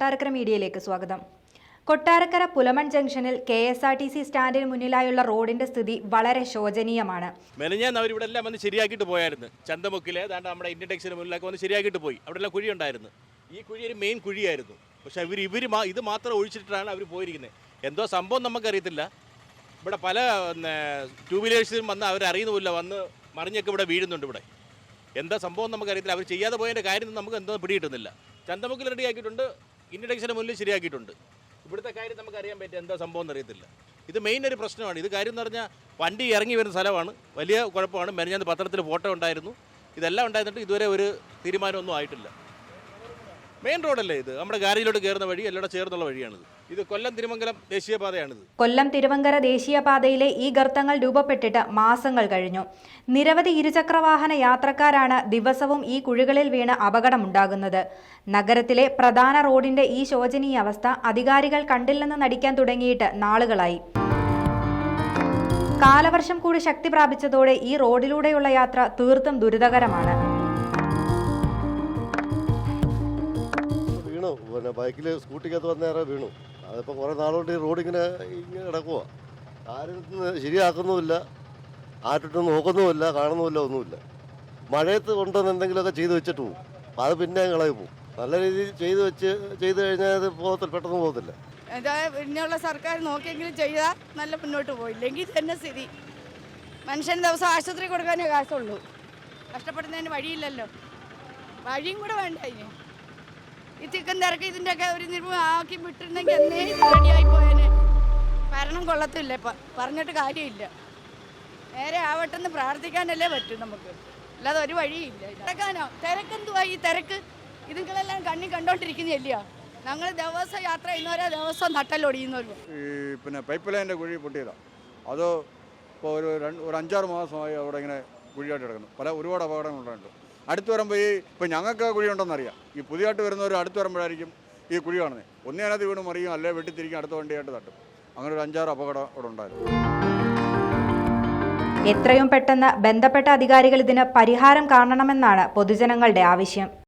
കൊട്ടാരക്കര മീഡിയയിലേക്ക് സ്വാഗതം. കൊട്ടാരക്കര പുലമൺ ജംഗ്ഷനിൽ KSRTC സ്റ്റാൻഡിന് മുന്നിലായുള്ള റോഡിന്റെ സ്ഥിതി വളരെ ശോചനീയമാണ്. മെനഞ്ഞാന്ന് അവർ ഇവിടെ എല്ലാം വന്ന് ശരിയാക്കിയിട്ട് പോയായിരുന്നു. ചന്തമുക്കിലെ അതാണ്ട് നമ്മുടെ ഇന്ത്യൻ ടെക്സിന് മുന്നിലൊക്കെ വന്ന് ശരിയാക്കിയിട്ട് പോയി. അവിടെ എല്ലാം കുഴി ഉണ്ടായിരുന്നു. ഈ കുഴി ഒരു മെയിൻ കുഴിയായിരുന്നു. പക്ഷേ ഇത് മാത്രം ഒഴിച്ചിട്ടാണ് അവർ പോയിരിക്കുന്നത്. എന്തോ സംഭവം നമുക്കറിയത്തില്ല. ഇവിടെ പല ടൂ വീലേഴ്സിലും വന്ന് അവരറിയുന്നുമില്ല, വന്ന് മറിഞ്ഞൊക്കെ ഇവിടെ വീഴുന്നുണ്ട്. ഇവിടെ എന്താ സംഭവം നമുക്കറിയത്തില്ല. അവർ ചെയ്യാതെ പോയതിൻ്റെ കാര്യം നമുക്ക് എന്തോ പിടികിട്ടുന്നില്ല. ചന്തമുക്കിൽ റെഡിയാക്കിയിട്ടുണ്ട്, ഇന്ത്യൻ ടെക്സിന് മുന്നിൽ ശരിയാക്കിയിട്ടുണ്ട്. ഇവിടുത്തെ കാര്യം നമുക്കറിയാൻ പറ്റും എന്താ സംഭവം എന്നറിയത്തില്ല. ഇത് മെയിൻ ഒരു പ്രശ്നമാണ്. ഇത് കാര്യം എന്ന് പറഞ്ഞാൽ വണ്ടി ഇറങ്ങി വരുന്ന സ്ഥലമാണ്, വലിയ കുഴപ്പമാണ്. മെനഞ്ഞാന്ന് പത്രത്തിൽ ഫോട്ടോ ഉണ്ടായിരുന്നു. ഇതെല്ലാം ഉണ്ടായിരുന്നിട്ട് ഇതുവരെ ഒരു തീരുമാനമൊന്നും ആയിട്ടില്ല. മെയിൻ റോഡല്ലേ ഇത്, നമ്മുടെ ഗാരേജിലോട്ട് കയറുന്ന വഴി എല്ലാം ചേർന്നുള്ള വഴിയാണിത്. ഇത് കൊല്ലം തിരുമംഗലം ദേശീയപാതയാണിത്. കൊല്ലം തിരുവങ്കര ദേശീയപാതയിലെ ഈ ഗർത്തങ്ങൾ രൂപപ്പെട്ടിട്ട് മാസങ്ങൾ കഴിഞ്ഞു. നിരവധി ഇരുചക്രവാഹന യാത്രക്കാരാണ് ദിവസവും ഈ കുഴികളിൽ വീണ് അപകടമുണ്ടാകുന്നത്. നഗരത്തിലെ പ്രധാന റോഡിന്റെ ഈ ശോചനീയ അവസ്ഥ അധികാരികൾ കണ്ടില്ലെന്ന് നടിക്കാൻ തുടങ്ങിയിട്ട് നാളുകളായി. കാലവർഷം കൂടി ശക്തി പ്രാപിച്ചതോടെ ഈ റോഡിലൂടെയുള്ള യാത്ര തീർത്തും ദുരിതകരമാണ്. പിന്നെ ബൈക്കിൽ സ്കൂട്ടിക്കകത്ത് വന്നേറെ വീണു. അതിപ്പോൾ കുറേ നാളുകൊണ്ട് ഈ റോഡിങ്ങനെ കിടക്കുക. ആരും ശരിയാക്കുന്നുമില്ല, ആറ്റിട്ടും നോക്കുന്നുമില്ല, കാണുന്നുമില്ല, ഒന്നുമില്ല. മഴയത്ത് കൊണ്ടുവന്ന് എന്തെങ്കിലുമൊക്കെ ചെയ്ത് വെച്ചിട്ട് പോകും. അപ്പം അത് പിന്നെ കളയി പോകും. നല്ല രീതിയിൽ ചെയ്ത് കഴിഞ്ഞാൽ അത് പെട്ടെന്ന് പോകത്തില്ല. പിന്നെയുള്ള സർക്കാർ നോക്കിയെങ്കിലും ചെയ്താൽ നല്ല മുന്നോട്ട് പോയില്ലെങ്കിൽ തന്നെ സ്ഥിതി. മനുഷ്യൻ ദിവസം ആശുപത്രി കൊടുക്കാനേ കാശുള്ളൂ. കഷ്ടപ്പെടുന്നതിന് വഴിയില്ലല്ലോ, വഴിയും കൂടെ വേണ്ട. അതിന് ഈ ചിക്കൻ തിരക്ക് ഇതിൻ്റെയൊക്കെ ഒരു ആക്കി വിട്ടിരുന്നെങ്കിൽ എന്നേ റെഡിയായി പോയേനെ. ഭരണം കൊള്ളത്തില്ല, പറഞ്ഞിട്ട് കാര്യമില്ല. നേരെ ആവട്ടെന്ന് പ്രാർത്ഥിക്കാനല്ലേ പറ്റും നമുക്ക്, അല്ലാതെ ഒരു വഴിയില്ല. തിരക്കാനോ തിരക്കെന്തുവാ ഈ തിരക്ക്? ഇതുങ്ങളെല്ലാം കണ്ണി കണ്ടോണ്ടിരിക്കുന്നില്ലയോ? ഞങ്ങൾ ദിവസം യാത്ര ചെയ്യുന്നവരെ ദിവസം നട്ടലൊടിയുന്നവരും. പിന്നെ പൈപ്പ് ലൈനിൻ്റെ കുഴി പൊട്ടിയതാണ്. അത് ഇപ്പോൾ ഒരു 5-6 മാസമായി അവിടെ ഇങ്ങനെ കുഴിയായിട്ട് കിടക്കുന്നു. ഒരുപാട് അപകടങ്ങളുണ്ടായിട്ടുണ്ട്. അടുത്ത് വരുമ്പോൾ ഇപ്പം ഞങ്ങൾക്ക് കുഴി ഉണ്ടെന്നറിയാം. ഈ പുതിയതായിട്ട് വരുന്നവർ അടുത്ത് വരുമ്പോഴായിരിക്കും ഈ കുഴി കാണുന്നത്. ഒന്നേനകത്ത് വീണ് മറിയും, അല്ലെ വെട്ടിത്തിരിക്കും, അടുത്ത വണ്ടിയായിട്ട് തട്ടും. അങ്ങനെ ഒരു 5-6 അപകടം അവിടെ ഉണ്ടായിരുന്നു. എത്രയും പെട്ടെന്ന് ബന്ധപ്പെട്ട അധികാരികൾ ഇതിന് പരിഹാരം കാണണമെന്നാണ് പൊതുജനങ്ങളുടെ ആവശ്യം.